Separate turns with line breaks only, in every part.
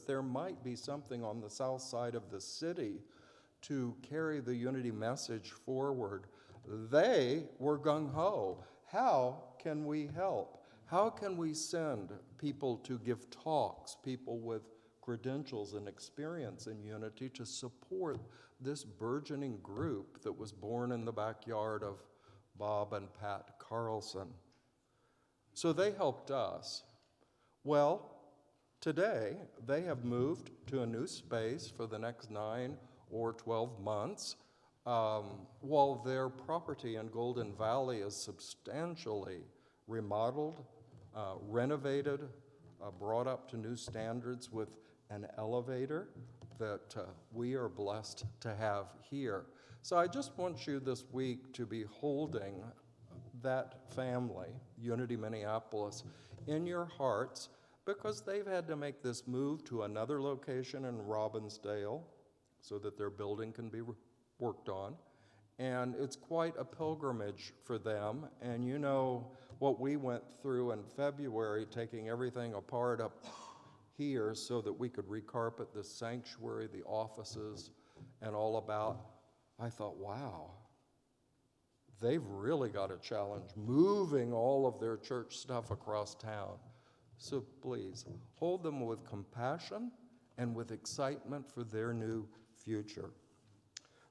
that there might be something on the south side of the city to carry the unity message forward. They were gung-ho. How can we help? How can we send people to give talks, people with credentials and experience in unity, to support this burgeoning group that was born in the backyard of Bob and Pat Carlson? So they helped us. Well, today they have moved to a new space for the next 9 or 12 months, while their property in Golden Valley is substantially remodeled, renovated, brought up to new standards with an elevator that we are blessed to have here. So I just want you this week to be holding that family, Unity Minneapolis, in your hearts, because they've had to make this move to another location in Robbinsdale so that their building can be worked on. And it's quite a pilgrimage for them. And you know what we went through in February, taking everything apart up here so that we could recarpet the sanctuary, the offices, and all about. I thought, wow, they've really got a challenge moving all of their church stuff across town. So please, hold them with compassion and with excitement for their new future.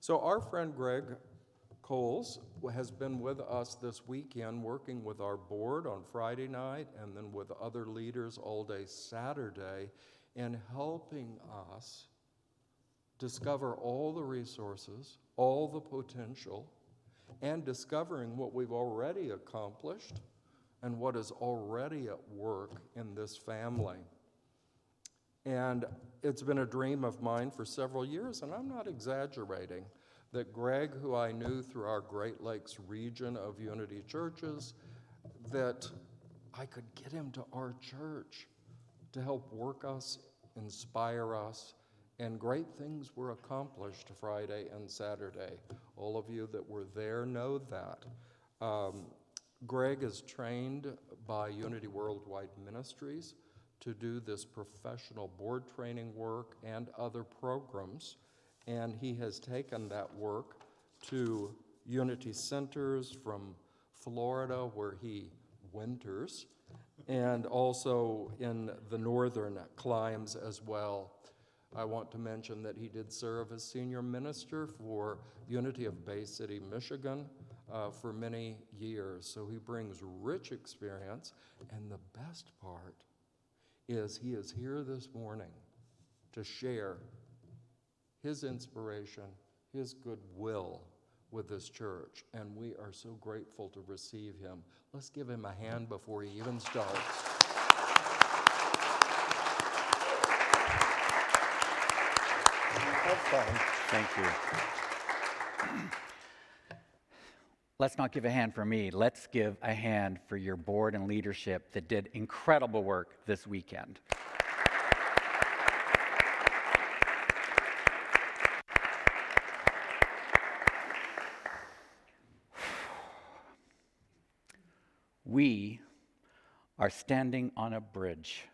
So our friend Greg Coles has been with us this weekend, working with our board on Friday night and then with other leaders all day Saturday, and helping us discover all the resources, all the potential, and discovering what we've already accomplished and what is already at work in this family. And it's been a dream of mine for several years, and I'm not exaggerating, that Greg, who I knew through our Great Lakes region of Unity churches, that I could get him to our church to help work us, inspire us, and great things were accomplished Friday and Saturday. All of you that were there know that. Greg is trained by Unity Worldwide Ministries to do this professional board training work and other programs, and he has taken that work to Unity centers from Florida, where he winters, and also in the northern climes as well. I want to mention that he did serve as senior minister for Unity of Bay City, Michigan, for many years. So he brings rich experience, and the best part is he is here this morning to share his inspiration, his goodwill with this church, and we are so grateful to receive him. Let's give him a hand before he even starts. Have fun.
Thank you. Let's not give a hand for me. Let's give a hand for your board and leadership that did incredible work this weekend. We are standing on a bridge.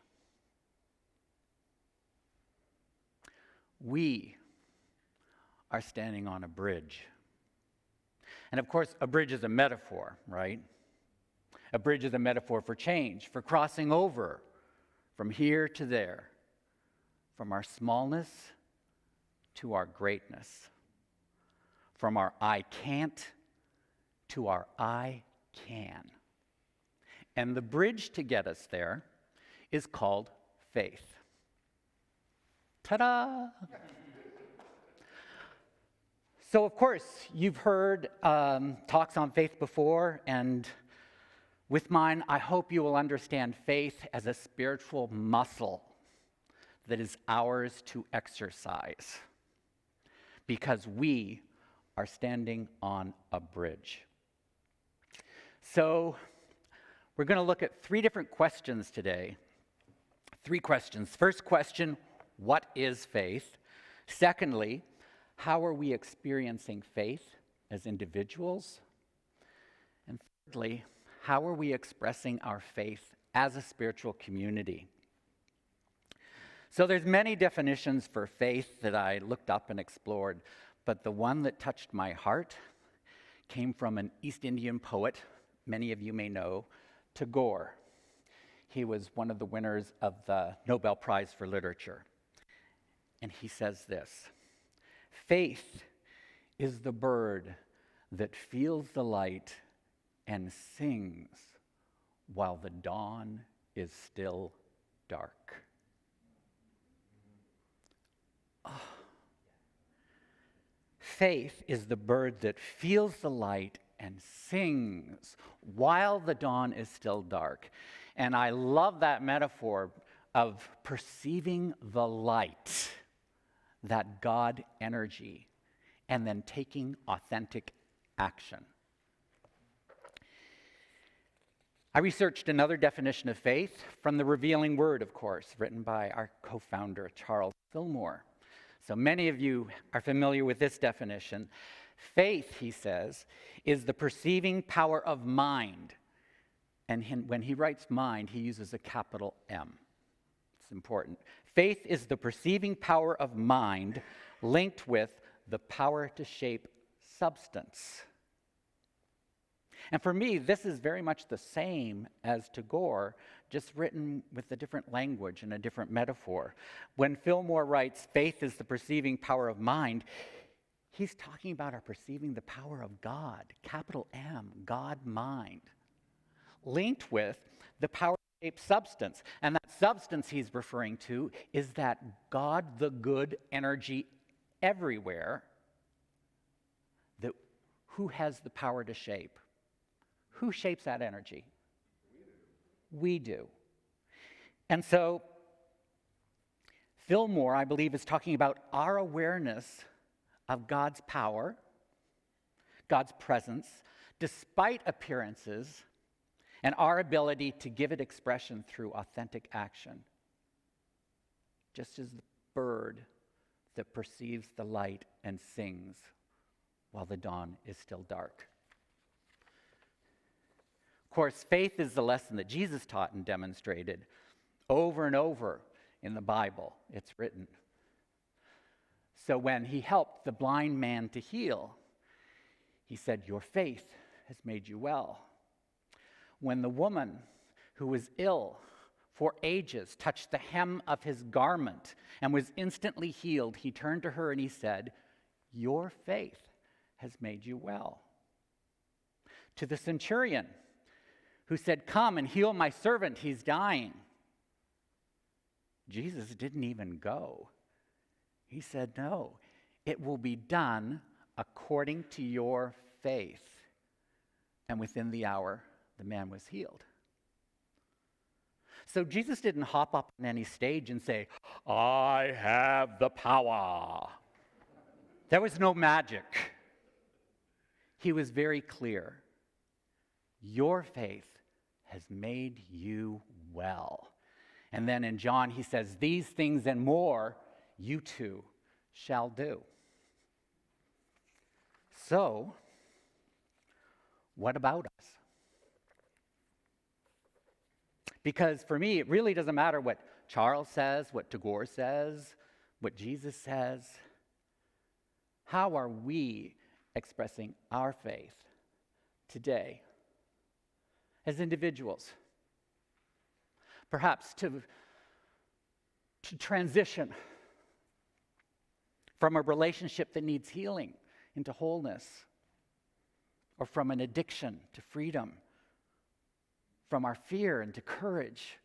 We are standing on a bridge. And of course, a bridge is a metaphor, right? A bridge is a metaphor for change, for crossing over from here to there, from our smallness to our greatness, from our I can't to our I can. And the bridge to get us there is called faith. Ta-da! So, of course, you've heard talks on faith before, and with mine, I hope you will understand faith as a spiritual muscle that is ours to exercise, because we are standing on a bridge. So, we're going to look at 3 different questions today. 3 questions. First question, what is faith? Secondly, how are we experiencing faith as individuals? And thirdly, how are we expressing our faith as a spiritual community? So there's many definitions for faith that I looked up and explored, but the one that touched my heart came from an East Indian poet, many of you may know, Tagore. He was one of the winners of the Nobel Prize for Literature. And he says this: "Faith is the bird that feels the light and sings while the dawn is still dark." Oh. Faith is the bird that feels the light and sings while the dawn is still dark. And I love that metaphor of perceiving the light, that God energy, and then taking authentic action. I researched another definition of faith from the Revealing Word, of course, written by our co-founder, Charles Fillmore. So many of you are familiar with this definition. Faith, he says, is the perceiving power of mind. And when he writes mind, he uses a capital M. It's important. Faith is the perceiving power of mind linked with the power to shape substance. And for me, this is very much the same as Tagore, just written with a different language and a different metaphor. When Fillmore writes, faith is the perceiving power of mind, he's talking about our perceiving the power of God, capital M, God mind, linked with the power to shape substance. And that substance he's referring to is that God, the good energy everywhere, that who has the power to shape? Who shapes that energy? We do. And so, Fillmore, I believe, is talking about our awareness of God's power, God's presence, despite appearances, and our ability to give it expression through authentic action. Just as the bird that perceives the light and sings while the dawn is still dark. Of course, faith is the lesson that Jesus taught and demonstrated over and over in the Bible. It's written. So when he helped the blind man to heal, he said, "Your faith has made you well." When the woman who was ill for ages touched the hem of his garment and was instantly healed, he turned to her and he said, "Your faith has made you well." To the centurion who said, "Come and heal my servant, he's dying," Jesus didn't even go. He said, "No, it will be done according to your faith." And within the hour, the man was healed. So Jesus didn't hop up on any stage and say, "I have the power." There was no magic. He was very clear. Your faith has made you well. And then in John, he says, "These things and more you too shall do." So, what about us? Because for me, it really doesn't matter what Charles says, what Tagore says, what Jesus says. How are we expressing our faith today as individuals? Perhaps to transition from a relationship that needs healing into wholeness, or from an addiction to freedom, from our fear into courage,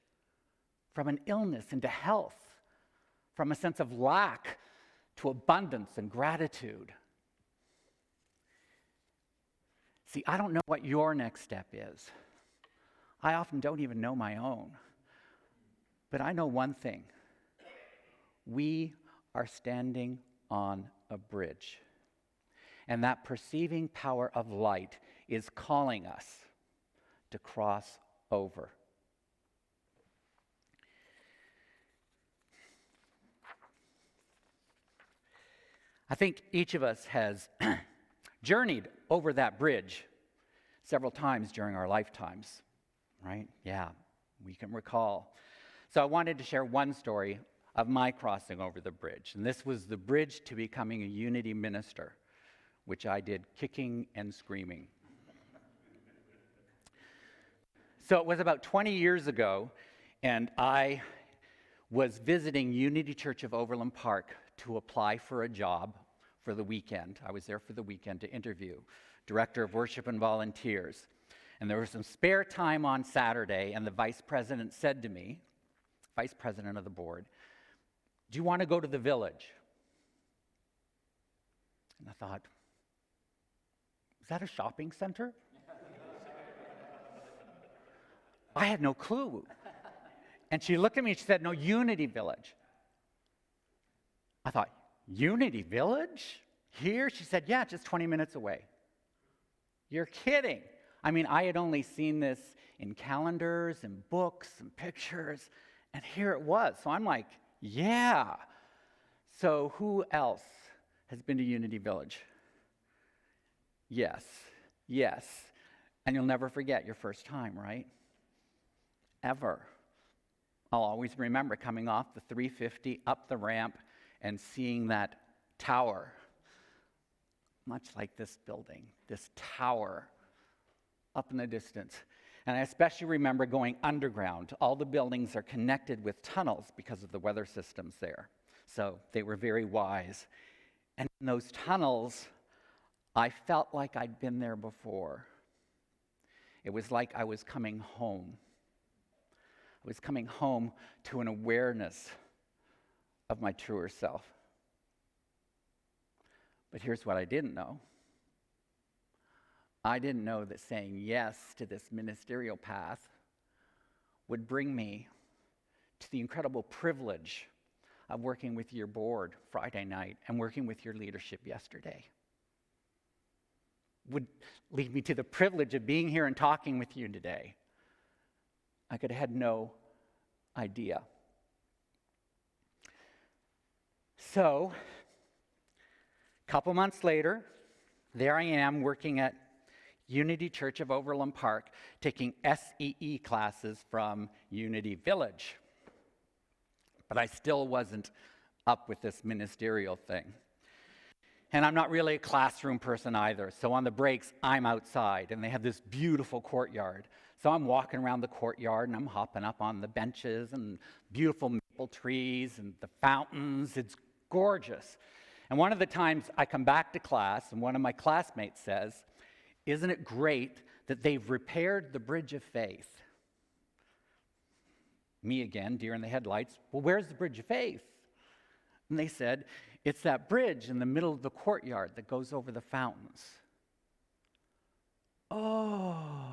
from an illness into health, from a sense of lack to abundance and gratitude. See, I don't know what your next step is. I often don't even know my own. But I know one thing. We are standing on a bridge. And that perceiving power of light is calling us to cross over. I think each of us has journeyed over that bridge several times during our lifetimes, right? Yeah, we can recall. So I wanted to share one story of my crossing over the bridge. And this was the bridge to becoming a Unity minister, which I did kicking and screaming. So it was about 20 years ago, and I was visiting Unity Church of Overland Park to apply for a job for the weekend. I was there for the weekend to interview Director of Worship and Volunteers. And there was some spare time on Saturday, and the vice president said to me, vice president of the board, "Do you want to go to the village?" And I thought, is that a shopping center? I had no clue. And she looked at me and she said, "No, Unity Village." I thought, Unity Village? Here? She said, "Yeah, just 20 minutes away." You're kidding. I mean, I had only seen this in calendars and books and pictures, and here it was. So I'm like, yeah. So who else has been to Unity Village? Yes, yes. And you'll never forget your first time, right? Ever. I'll always remember coming off the 350 up the ramp and seeing that tower, much like this building, this tower up in the distance. And I especially remember going underground. All the buildings are connected with tunnels because of the weather systems there. So they were very wise. And in those tunnels, I felt like I'd been there before. It was like I was coming home. I was coming home to an awareness of my truer self. But here's what I didn't know. I didn't know that saying yes to this ministerial path would bring me to the incredible privilege of working with your board Friday night and working with your leadership yesterday. Would lead me to the privilege of being here and talking with you today. I could have had no idea. So, a couple months later, there I am working at Unity Church of Overland Park, taking SEE classes from Unity Village. But I still wasn't up with this ministerial thing. And I'm not really a classroom person either. So on the breaks, I'm outside, and they have this beautiful courtyard. So I'm walking around the courtyard, and I'm hopping up on the benches and beautiful maple trees and the fountains. It's gorgeous. And one of the times I come back to class, and one of my classmates says, "Isn't it great that they've repaired the Bridge of Faith?" Me again, deer in the headlights. "Well, where's the Bridge of Faith?" And they said, "It's that bridge in the middle of the courtyard that goes over the fountains." Oh.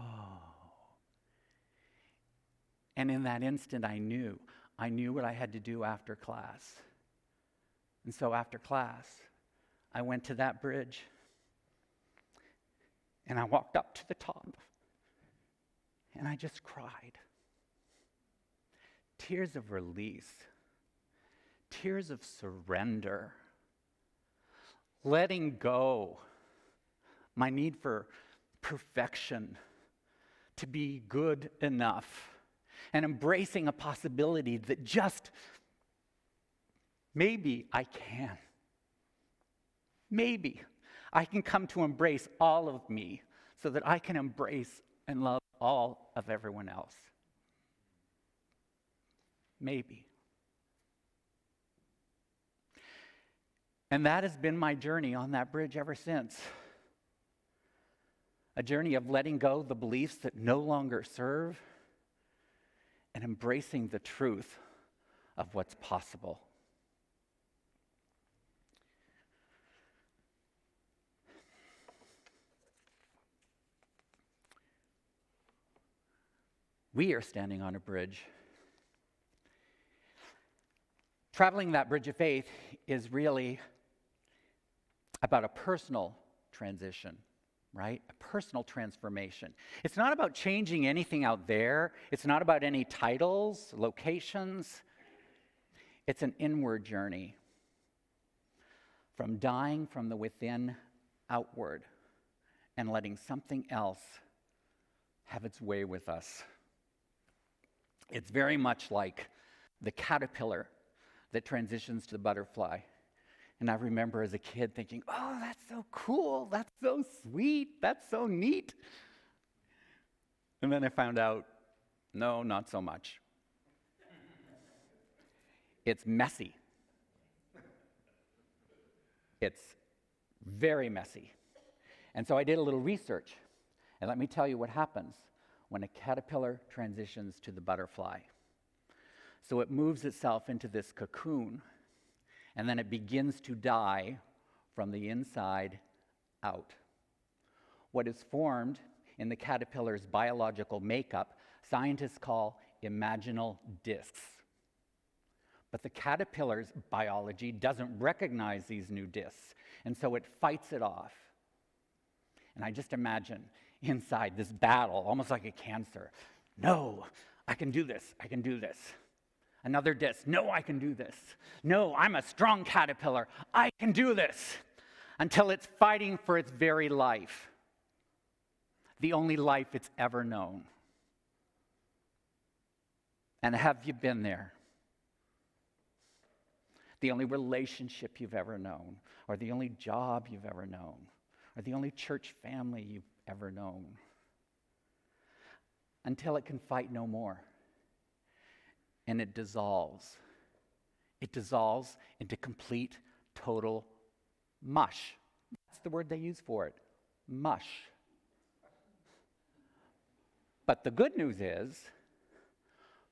And in that instant, I knew what I had to do after class. And so after class, I went to that bridge, and I walked up to the top, and I just cried. Tears of release, tears of surrender, letting go my need for perfection, to be good enough, and embracing a possibility that just maybe I can. Maybe I can come to embrace all of me so that I can embrace and love all of everyone else. Maybe. And that has been my journey on that bridge ever since. A journey of letting go the beliefs that no longer serve and embracing the truth of what's possible. We are standing on a bridge. Traveling that bridge of faith is really about a personal transition, right? A personal transformation. It's not about changing anything out there. It's not about any titles, locations. It's an inward journey from dying from the within outward and letting something else have its way with us. It's very much like the caterpillar that transitions to the butterfly. And I remember as a kid thinking, oh, that's so cool, that's so sweet, that's so neat. And then I found out, no, not so much. It's messy. It's very messy. And so I did a little research, and let me tell you what happens when a caterpillar transitions to the butterfly. So it moves itself into this cocoon, and then it begins to die from the inside out. What is formed in the caterpillar's biological makeup, scientists call imaginal discs. But the caterpillar's biology doesn't recognize these new discs, and so it fights it off. And I just imagine inside this battle, almost like a cancer. No, I can do this, I can do this. Another disc, no, I can do this. No, I'm a strong caterpillar, I can do this. Until it's fighting for its very life. The only life it's ever known. And have you been there? The only relationship you've ever known, or the only job you've ever known, or the only church family you've ever known. Until it can fight no more. And it dissolves. It dissolves into complete, total mush. That's the word they use for it, mush. But the good news is,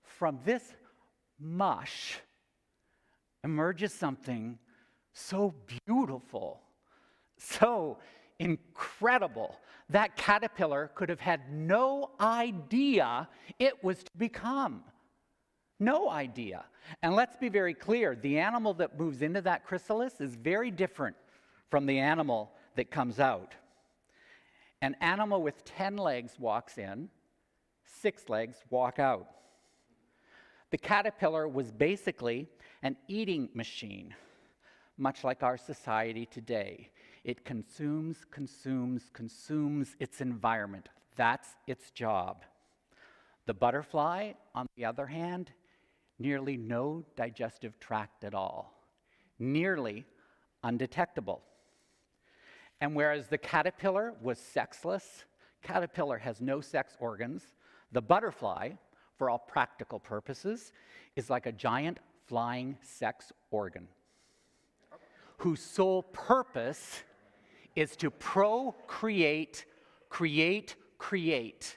from this mush emerges something so beautiful, so incredible. That caterpillar could have had no idea it was to become. No idea. And let's be very clear, the animal that moves into that chrysalis is very different from the animal that comes out. An animal with 10 legs walks in, 6 legs walk out. The caterpillar was basically an eating machine, much like our society today. It consumes its environment. That's its job. The butterfly, on the other hand, nearly no digestive tract at all, nearly undetectable. And whereas the caterpillar was sexless, caterpillar has no sex organs, the butterfly, for all practical purposes, is like a giant flying sex organ whose sole purpose is to procreate, create,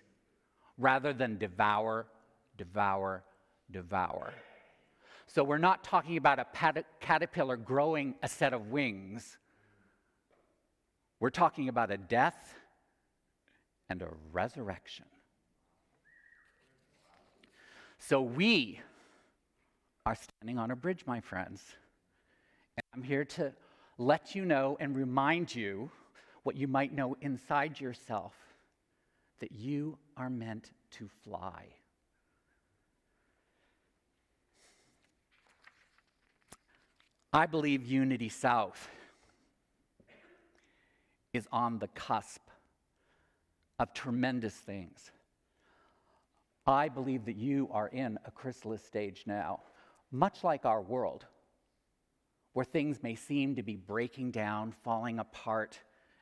rather than devour. So we're not talking about a caterpillar growing a set of wings. We're talking about a death and a resurrection. So we are standing on a bridge, my friends. And I'm here to let you know and remind you what you might know inside yourself, that you are meant to fly. I believe Unity South is on the cusp of tremendous things. I believe that you are in a chrysalis stage now, much like our world, where things may seem to be breaking down, falling apart,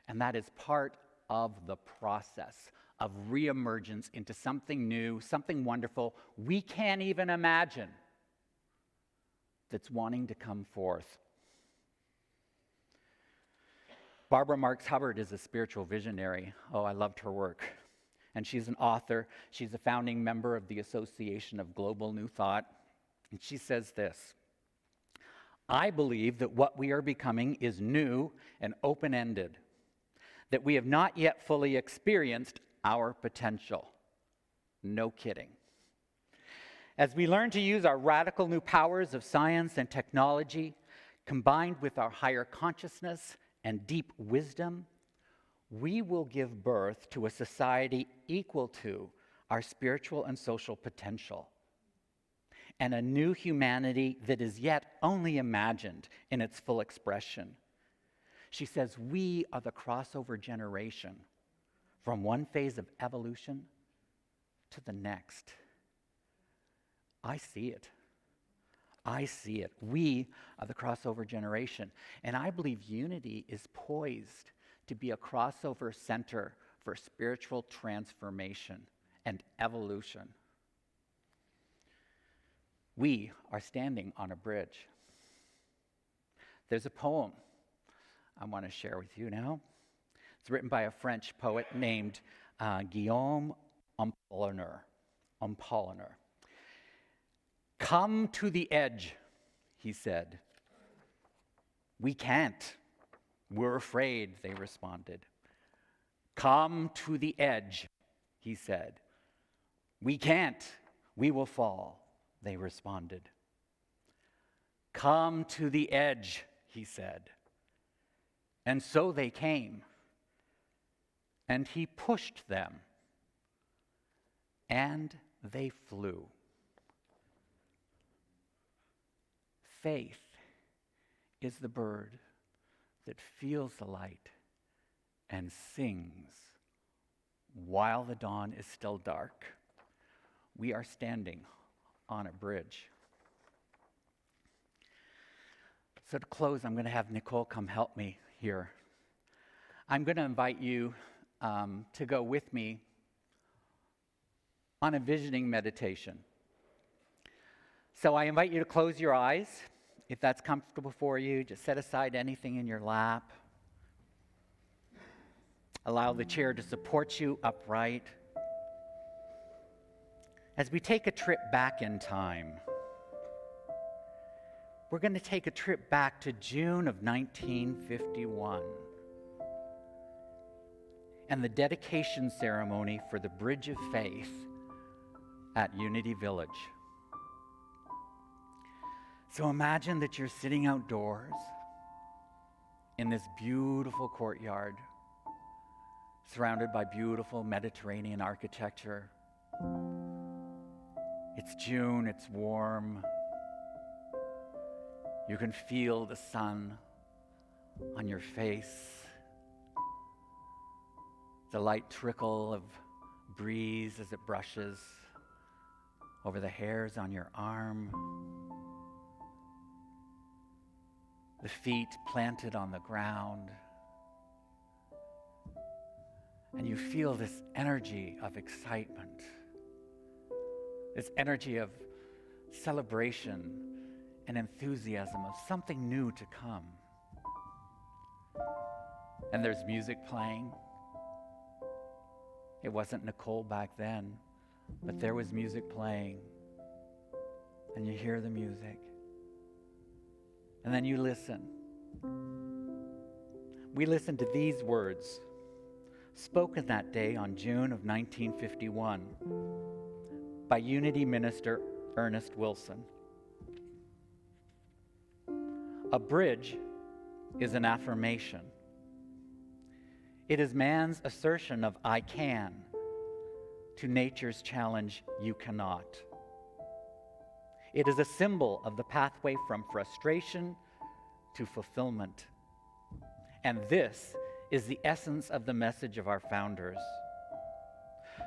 and that is part of the process of reemergence into something new, something wonderful we can't even imagine that's wanting to come forth. Barbara Marx Hubbard is a spiritual visionary. Oh, I loved her work. And she's an author. She's a founding member of the Association of Global New Thought. And she says this: I believe that what we are becoming is new and open-ended, that we have not yet fully experienced our potential. No kidding. As we learn to use our radical new powers of science and technology, combined with our higher consciousness and deep wisdom, we will give birth to a society equal to our spiritual and social potential, and a new humanity that is yet only imagined in its full expression. She says we are the crossover generation from one phase of evolution to the next. I see it. I see it. We are the crossover generation. And I believe Unity is poised to be a crossover center for spiritual transformation and evolution. We are standing on a bridge. There's a poem I want to share with you now. It's written by a French poet named Guillaume Apollinaire. Come to the edge, he said. We can't. We're afraid, they responded. Come to the edge, he said. We can't. We will fall, they responded. Come to the edge, he said. And so they came. And he pushed them. And they flew. Faith is the bird that feels the light and sings while the dawn is still dark. We are standing on a bridge. So to close, I'm going to have Nicole come help me here. I'm going to invite you to go with me on a visioning meditation. So I invite you to close your eyes. If that's comfortable for you, just set aside anything in your lap. Allow the chair to support you upright. As we take a trip back in time, we're going to take a trip back to June of 1951 and the dedication ceremony for the Bridge of Faith at Unity Village. So imagine that you're sitting outdoors in this beautiful courtyard, surrounded by beautiful Mediterranean architecture. It's June, it's warm. You can feel the sun on your face, the light trickle of breeze as it brushes over the hairs on your arm, the feet planted on the ground, and you feel this energy of excitement, this energy of celebration and enthusiasm of something new to come. And there's music playing. It wasn't Nicole back then, but there was music playing. And you hear the music. And then you listen. We listened to these words spoken that day on June of 1951 by Unity minister Ernest Wilson. A bridge is an affirmation. It is man's assertion of I can to nature's challenge, you cannot. It is a symbol of the pathway from frustration to fulfillment. And this is the essence of the message of our founders.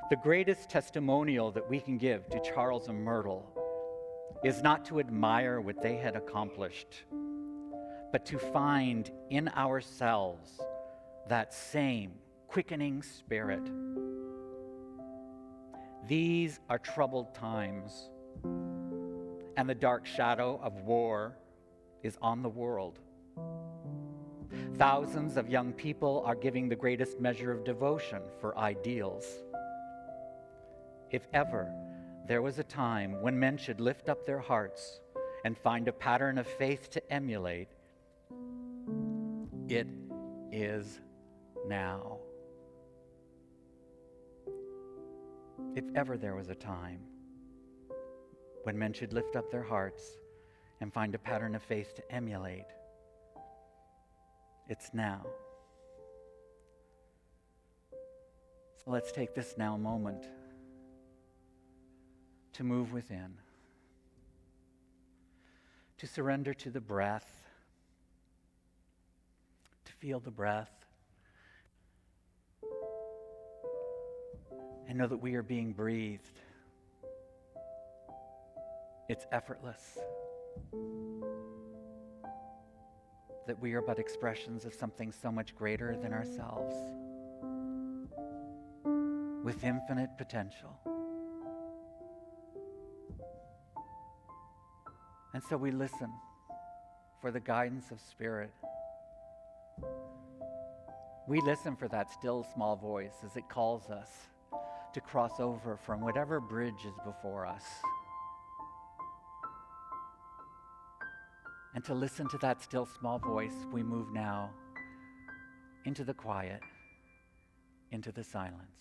The greatest testimonial that we can give to Charles and Myrtle is not to admire what they had accomplished, but to find in ourselves that same quickening spirit. These are troubled times, and the dark shadow of war is on the world. Thousands of young people are giving the greatest measure of devotion for ideals. If ever there was a time when men should lift up their hearts and find a pattern of faith to emulate, it is now. If ever there was a time when men should lift up their hearts and find a pattern of faith to emulate, it's now. So let's take this now moment to move within, to surrender to the breath, to feel the breath, and know that we are being breathed. It's effortless. that we are but expressions of something so much greater than ourselves, with infinite potential. And so we listen for the guidance of Spirit. We listen for that still small voice as it calls us to cross over from whatever bridge is before us, and to listen to that still small voice. We move now into the quiet, into the silence.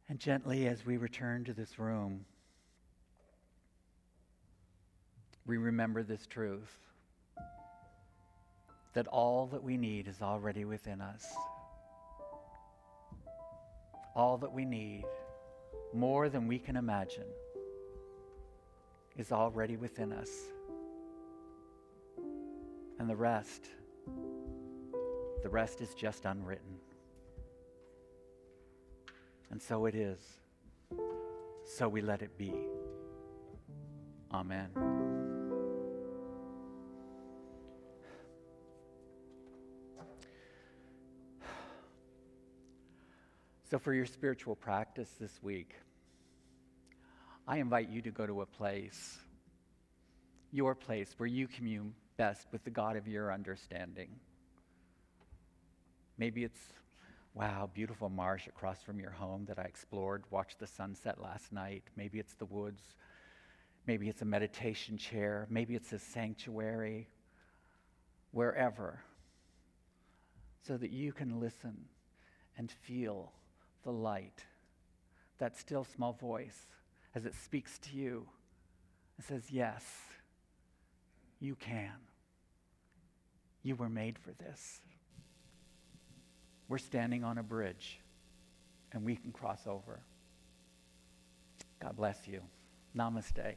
And gently, as we return to this room, we remember this truth, that all that we need is already within us. All that we need, more than we can imagine, is already within us. And the rest is just unwritten. And so it is. So we let it be. Amen. So for your spiritual practice this week, I invite you to go to a place, your place, where you commune best with the God of your understanding. Maybe it's, wow, beautiful marsh across from your home that I explored, watched the sunset last night. Maybe it's the woods. Maybe it's a meditation chair. Maybe it's a sanctuary. Wherever, so that you can listen and feel the light, that still small voice as it speaks to you and says, yes, you can. You were made for this. We're standing on a bridge, and we can cross over. God bless you. Namaste.